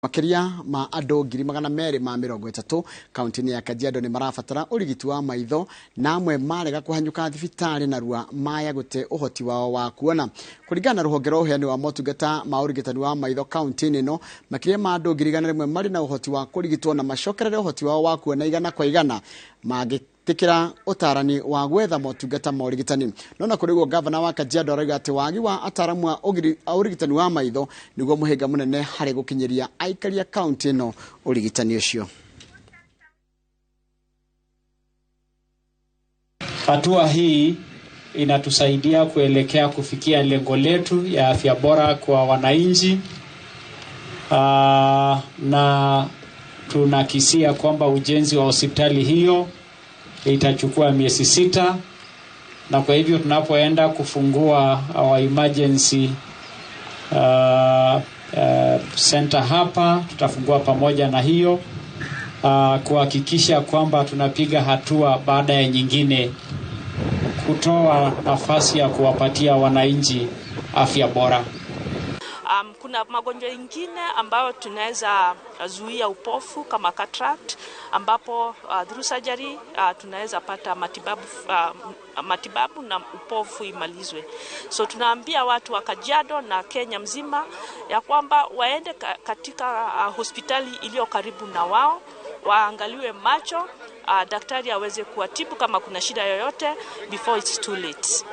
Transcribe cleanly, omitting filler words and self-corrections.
Makiria ma andũ 230 kaunti-inĩ ya Kajiado nĩ marabatara ũrigiti wa maitho na amwe marega kũhanyũka thibitarĩ narua maya gũte ũhoti wao wa kuona. Kũringana na rũhonge rwa ũheani wa motungata ma ũrigitani wa maitho kaunti-inĩ ĩno, makiria ma andũ 100,000 marĩ na ũhoti wa kũrigitwo na macokerere ũhoti wao wa kuona 100% magĩtĩkĩra ũtarani wa gwetha motungata ma ũrigitani. No na kũrĩ guo gavana wa Kajiado arauga atĩ wagi wa ataramu a ũrigitani wa maitho nĩguo mũhĩnga mũnene harĩ gũkinyĩria aikari a kaunti ĩno ũrigitani ũcio. Hatua hii inatusaidia kuelekea kufikia lengo letu ya afya bora kwa wananchi, na tunakisia kwamba ujenzi wa hospitali hiyo itachukua miezi 6, na kwa hivyo tunapoenda kufungua our emergency center hapa, tutafungua pamoja na hiyo kuhakikisha kwamba tunapiga hatua baada ya nyingine kutoa nafasi ya kuwapatia wananchi afya bora. Kuna magonjwa mengine ambayo tunaweza zuia upofu kama cataract, ambapo through surgery tunaweza pata matibabu na upofu imalizwe. So tunaambia watu wa Kajiado na Kenya mzima ya kwamba waende katika hospitali iliyo karibu na wao, waangaliwe macho, daktari aweze kuwatibu kama kuna shida yoyote before it's too late.